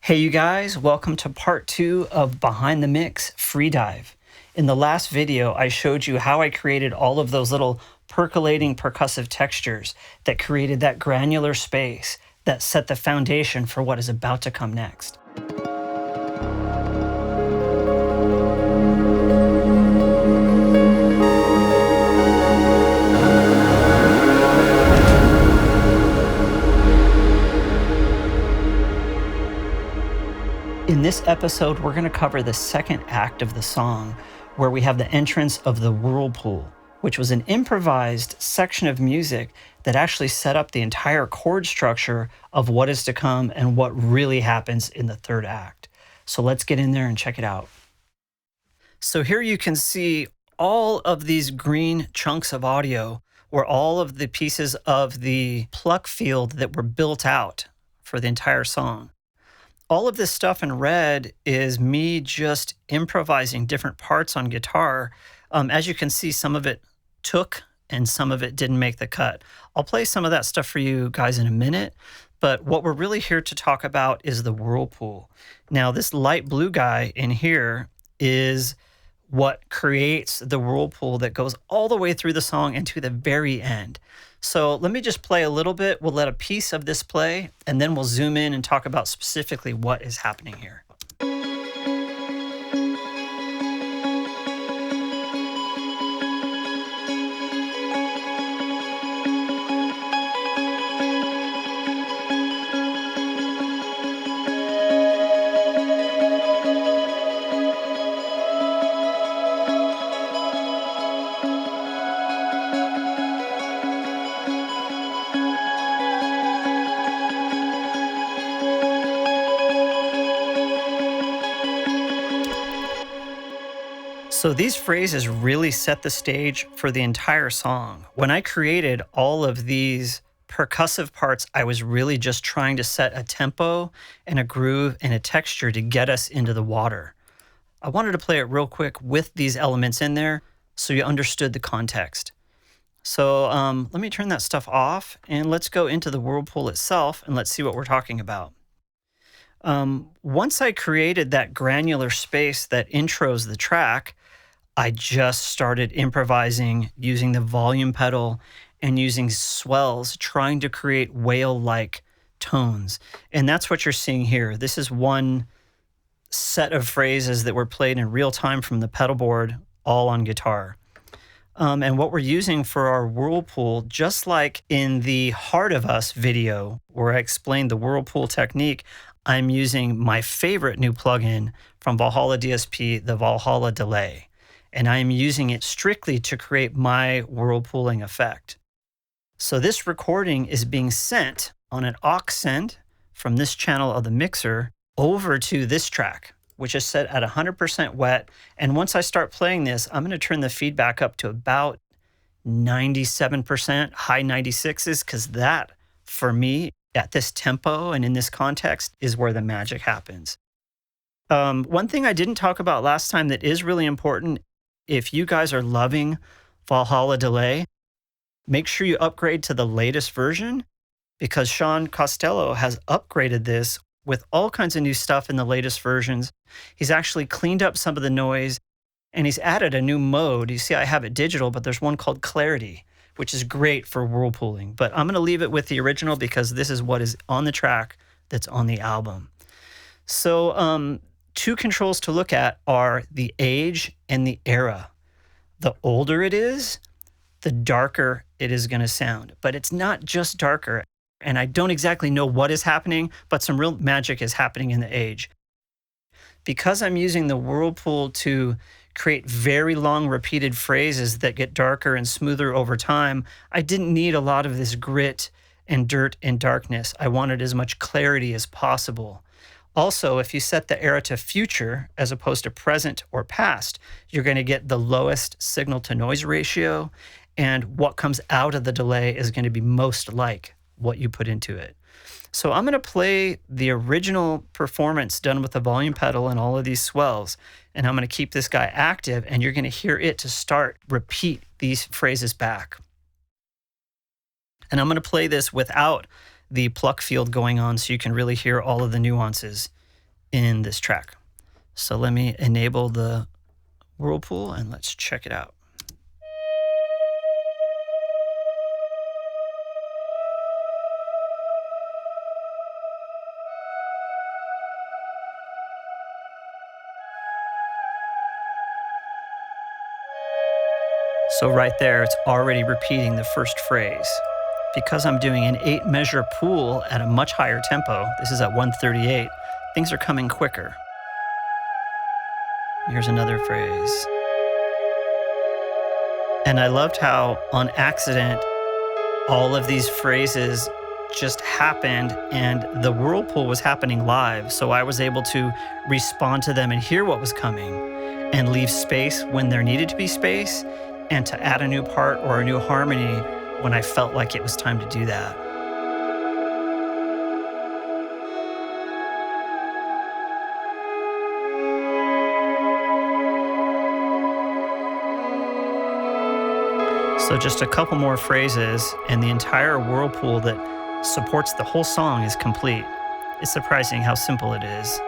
Hey you guys, welcome to part 2 of Behind the Mix Free Dive. In the last video, I showed you how I created all of those little percolating percussive textures that created that granular space that set the foundation for what is about to come next. In this episode, we're going to cover the second act of the song, where we have the entrance of the Whirlpool, which was an improvised section of music that actually set up the entire chord structure of what is to come and what really happens in the third act. So let's get in there and check it out. So here you can see all of these green chunks of audio were all of the pieces of the pluck field that were built out for the entire song. All of this stuff in red is me just improvising different parts on guitar. As you can see, some of it took and some of it didn't make the cut. I'll play some of that stuff for you guys in a minute, but what we're really here to talk about is the Whirlpool. Now, this light blue guy in here is what creates the Whirlpool that goes all the way through the song and to the very end. So let me just play a little bit. We'll let a piece of this play, and then we'll zoom in and talk about specifically what is happening here. So these phrases really set the stage for the entire song. When I created all of these percussive parts, I was really just trying to set a tempo and a groove and a texture to get us into the water. I wanted to play it real quick with these elements in there so you understood the context. So let me turn that stuff off and let's go into the Whirlpool itself and let's see what we're talking about. Once I created that granular space that intros the track, I just started improvising using the volume pedal and using swells, trying to create whale-like tones. And that's what you're seeing here. This is one set of phrases that were played in real time from the pedal board, all on guitar. And what we're using for our Whirlpool, just like in the Heart of Us video, where I explained the Whirlpool technique, I'm using my favorite new plugin from valhalladsp, the Valhalla Delay. And I am using it strictly to create my whirlpooling effect. So this recording is being sent on an aux send from this channel of the mixer over to this track, which is set at 100% wet. And once I start playing this, I'm going to turn the feedback up to about 97%, high 96s, because that, for me, at this tempo and in this context, is where the magic happens. One thing I didn't talk about last time that is really important, if you guys are loving Valhalla Delay, make sure you upgrade to the latest version, because Sean Costello has upgraded this with all kinds of new stuff in the latest versions. He's actually cleaned up some of the noise and he's added a new mode. You see, I have it digital, but there's one called Clarity, which is great for whirlpooling. But I'm going to leave it with the original because this is what is on the track that's on the album. So two controls to look at are the age and the era. The older it is, the darker it is going to sound. But it's not just darker. And I don't exactly know what is happening, but some real magic is happening in the age. Because I'm using the Whirlpool to create very long repeated phrases that get darker and smoother over time, I didn't need a lot of this grit and dirt and darkness. I wanted as much clarity as possible. Also, if you set the era to future as opposed to present or past, you're going to get the lowest signal to noise ratio, and what comes out of the delay is going to be most like what you put into it. So I'm going to play the original performance done with the volume pedal and all of these swells, and I'm going to keep this guy active, and you're going to hear it to start repeat these phrases back. And I'm going to play this without the pluck field going on so you can really hear all of the nuances in this track. So let me enable the Whirlpool and let's check it out. So right there, it's already repeating the first phrase. Because I'm doing an 8-measure pool at a much higher tempo, this is at 138, things are coming quicker. Here's another phrase. And I loved how, on accident, all of these phrases just happened and the Whirlpool was happening live, so I was able to respond to them and hear what was coming and leave space when there needed to be space, and to add a new part or a new harmony when I felt like it was time to do that. So just a couple more phrases and the entire Whirlpool that supports the whole song is complete. It's surprising how simple it is.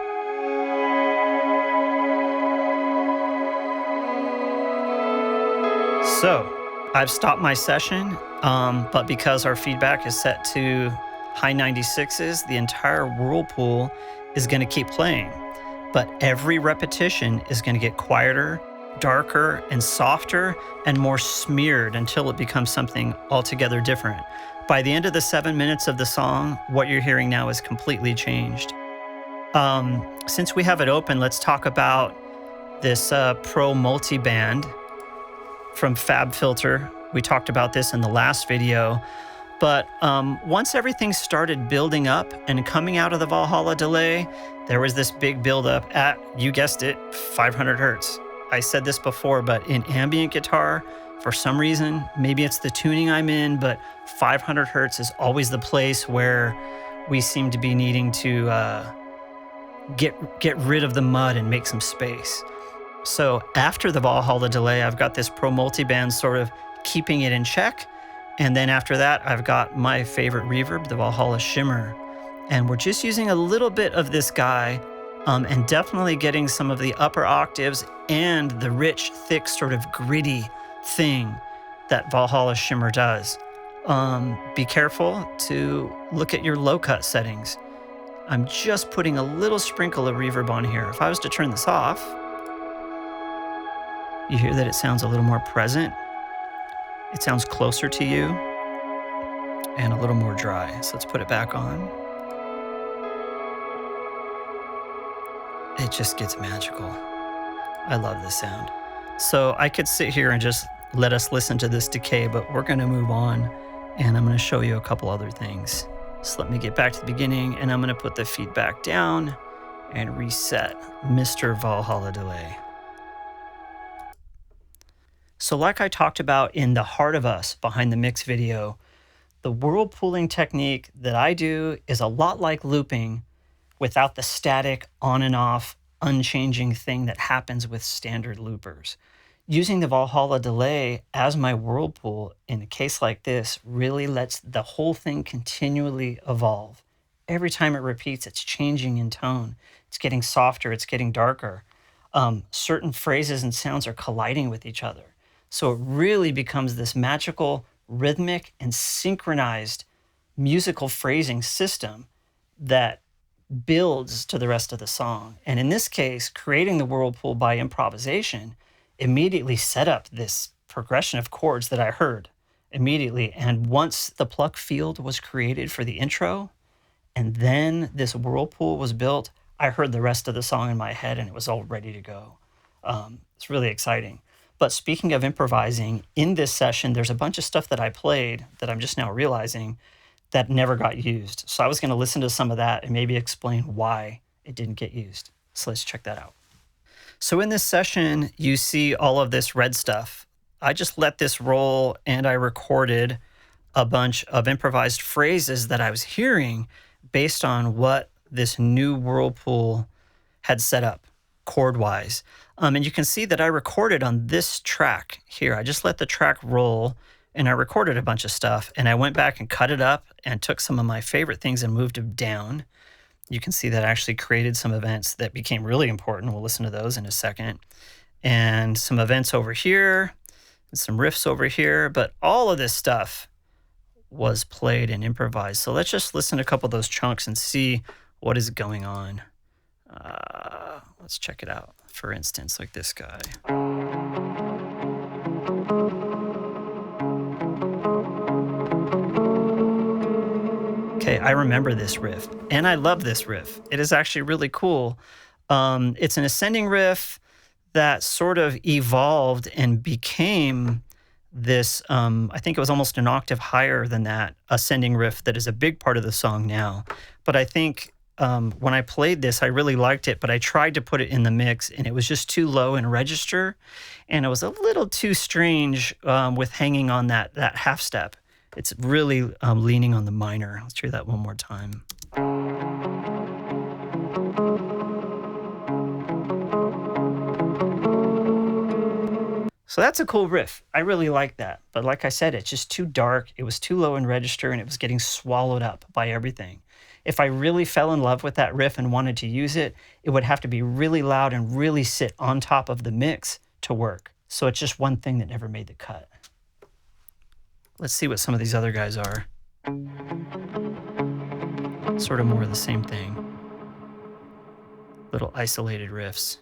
So I've stopped my session, but because our feedback is set to high 96s, the entire Whirlpool is going to keep playing. But every repetition is going to get quieter, darker, and softer, and more smeared until it becomes something altogether different. By the end of the 7 minutes of the song, what you're hearing now is completely changed. Since we have it open, let's talk about this Pro Multiband from fabfilter. We talked about this in the last video, but once everything started building up and coming out of the Valhalla delay, there was this big buildup at, you guessed it, 500 hertz. I said this before, but in ambient guitar, for some reason, maybe it's the tuning I'm in, but 500 hertz is always the place where we seem to be needing to get rid of the mud and make some space. So after the Valhalla delay, I've got this Pro Multiband sort of keeping it in check. And then after that, I've got my favorite reverb, the Valhalla Shimmer. And we're just using a little bit of this guy and definitely getting some of the upper octaves and the rich, thick, sort of gritty thing that Valhalla Shimmer does. Be careful to look at your low cut settings. I'm just putting a little sprinkle of reverb on here. If I was to turn this off, you hear that it sounds a little more present. It sounds closer to you and a little more dry. So let's put it back on. It just gets magical. I love this sound. So I could sit here and just let us listen to this decay, but we're gonna move on and I'm gonna show you a couple other things. So let me get back to the beginning and I'm gonna put the feedback down and reset Mr. Valhalla delay. So like I talked about in the Heart of Us Behind the Mix video, the whirlpooling technique that I do is a lot like looping without the static on and off unchanging thing that happens with standard loopers. Using the Valhalla delay as my whirlpool in a case like this really lets the whole thing continually evolve. Every time it repeats, it's changing in tone. It's getting softer, it's getting darker. Certain phrases and sounds are colliding with each other. So it really becomes this magical, rhythmic, and synchronized musical phrasing system that builds to the rest of the song. And in this case, creating the whirlpool by improvisation immediately set up this progression of chords that I heard immediately. And once the pluck field was created for the intro, and then this whirlpool was built, I heard the rest of the song in my head and it was all ready to go. It's really exciting. But speaking of improvising, in this session, there's a bunch of stuff that I played that I'm just now realizing that never got used. So I was gonna listen to some of that and maybe explain why it didn't get used. So let's check that out. So in this session, you see all of this red stuff. I just let this roll and I recorded a bunch of improvised phrases that I was hearing based on what this new whirlpool had set up chord-wise. And you can see that I recorded on this track here. I just let the track roll and I recorded a bunch of stuff and I went back and cut it up and took some of my favorite things and moved them down. You can see that I actually created some events that became really important. We'll listen to those in a second. And some events over here, and some riffs over here, but all of this stuff was played and improvised. So let's just listen to a couple of those chunks and see what is going on. Let's check it out. For instance, like this guy. Okay, I remember this riff, and I love this riff. It is actually really cool. It's an ascending riff that sort of evolved and became this, I think it was almost an octave higher than that ascending riff that is a big part of the song now. But I think when I played this, I really liked it, but I tried to put it in the mix and it was just too low in register. And it was a little too strange with hanging on that half step. It's really leaning on the minor. Let's hear that one more time. So that's a cool riff. I really like that. But like I said, it's just too dark. It was too low in register and it was getting swallowed up by everything. If I really fell in love with that riff and wanted to use it, it would have to be really loud and really sit on top of the mix to work. So it's just one thing that never made the cut. Let's see what some of these other guys are. Sort of more of the same thing. Little isolated riffs.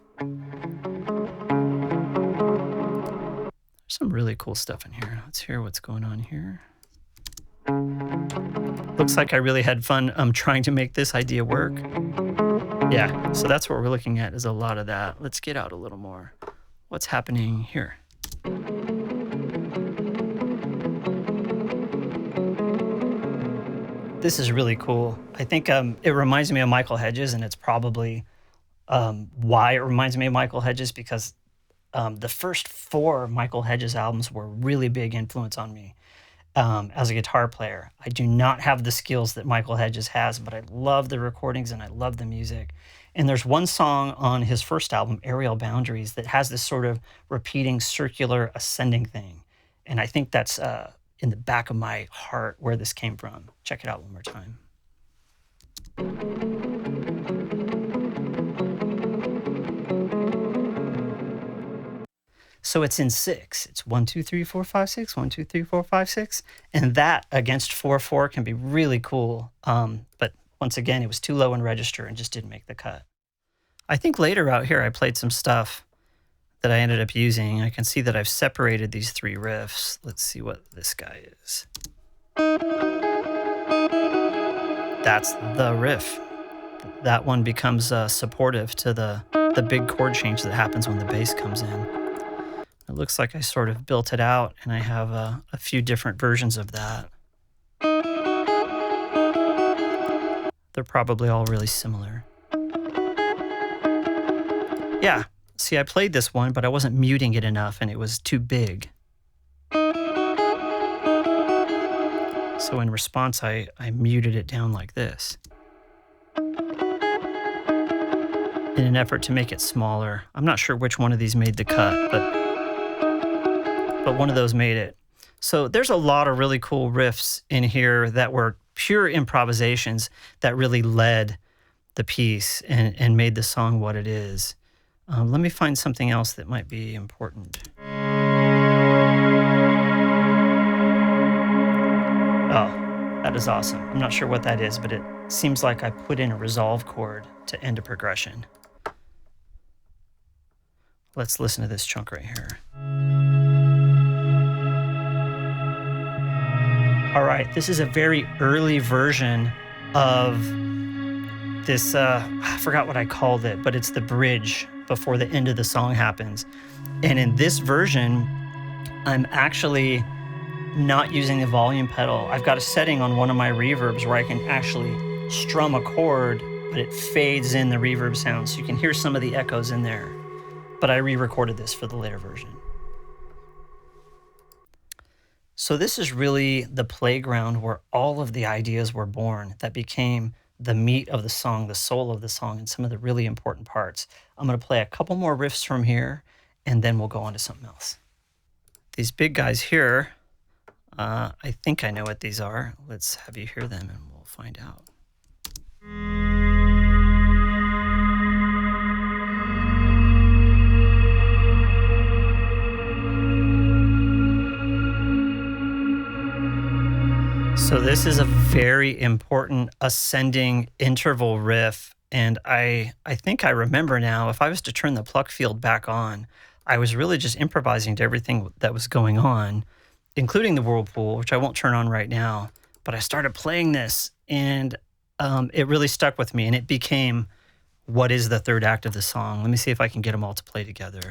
Some really cool stuff in here. Let's hear what's going on here. Looks like I really had fun trying to make this idea work. Yeah, so that's what we're looking at, is a lot of that. Let's get out a little more. What's happening here? This is really cool. I think it reminds me of Michael Hedges, and it's probably why it reminds me of Michael Hedges, because the first 4 Michael Hedges albums were a really big influence on me as a guitar player. I do not have the skills that Michael Hedges has, but I love the recordings and I love the music. And there's one song on his first album, Aerial Boundaries, that has this sort of repeating circular ascending thing. And I think that's in the back of my heart where this came from. Check it out one more time. So it's in 6. It's 1, 2, 3, 4, 5, 6, 1, 2, 3, 4, 5, 6. And that against 4, 4 can be really cool. But once again, it was too low in register and just didn't make the cut. I think later out here, I played some stuff that I ended up using. I can see that I've separated these 3 riffs. Let's see what this guy is. That's the riff. That one becomes supportive to the big chord change that happens when the bass comes in. It looks like I sort of built it out, and I have a few different versions of that. They're probably all really similar. Yeah, see, I played this one, but I wasn't muting it enough, and it was too big. So in response, I muted it down like this in an effort to make it smaller. I'm not sure which one of these made the cut, but one of those made it. So there's a lot of really cool riffs in here that were pure improvisations that really led the piece and made the song what it is. Let me find something else that might be important. Oh, that is awesome. I'm not sure what that is, but it seems like I put in a resolve chord to end a progression. Let's listen to this chunk right here. All right, this is a very early version of this, I forgot what I called it, but it's the bridge before the end of the song happens. And in this version, I'm actually not using the volume pedal. I've got a setting on one of my reverbs where I can actually strum a chord, but it fades in the reverb sound, so you can hear some of the echoes in there. But I re-recorded this for the later version. So this is really the playground where all of the ideas were born that became the meat of the song, the soul of the song, and some of the really important parts. I'm going to play a couple more riffs from here, and then we'll go on to something else. These big guys here, I think I know what these are. Let's have you hear them, and we'll find out. So this is a very important ascending interval riff, and I think I remember now, if I was to turn the pluck field back on, I was really just improvising to everything that was going on, including the Whirlpool, which I won't turn on right now, but I started playing this, and it really stuck with me, and it became what is the third act of the song. Let me see if I can get them all to play together.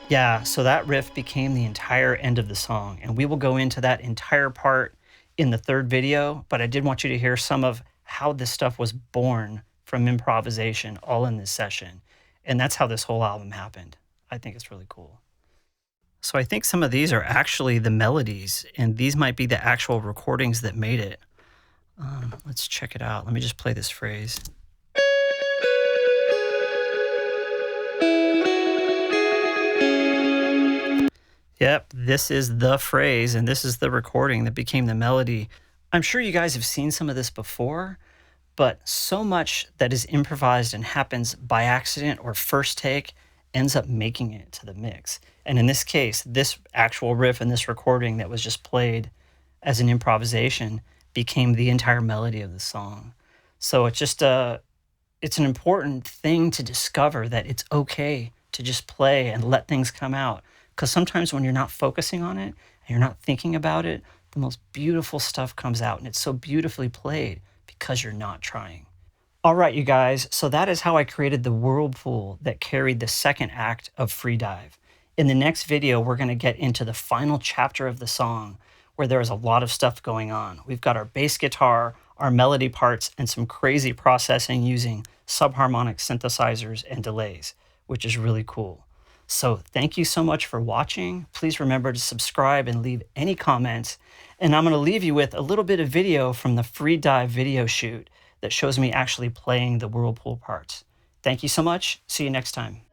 Yeah, so that riff became the entire end of the song, and we will go into that entire part in the third video, but I did want you to hear some of how this stuff was born from improvisation all in this session, and that's how this whole album happened. I think it's really cool. So I think some of these are actually the melodies, and these might be the actual recordings that made it. Let's check it out. Let me just play this phrase. Yep, this is the phrase, and this is the recording that became the melody. I'm sure you guys have seen some of this before, but so much that is improvised and happens by accident or first take ends up making it to the mix. And in this case, this actual riff and this recording that was just played as an improvisation became the entire melody of the song. So it's just it's an important thing to discover, that it's okay to just play and let things come out. Because sometimes when you're not focusing on it and you're not thinking about it, the most beautiful stuff comes out, and it's so beautifully played because you're not trying. All right, you guys, so that is how I created the Whirlpool that carried the second act of Free Dive. In the next video, we're going to get into the final chapter of the song, where there is a lot of stuff going on. We've got our bass guitar, our melody parts, and some crazy processing using subharmonic synthesizers and delays, which is really cool. So thank you so much for watching. Please remember to subscribe and leave any comments. And I'm going to leave you with a little bit of video from the Free Dive video shoot that shows me actually playing the Whirlpool parts. Thank you so much. See you next time.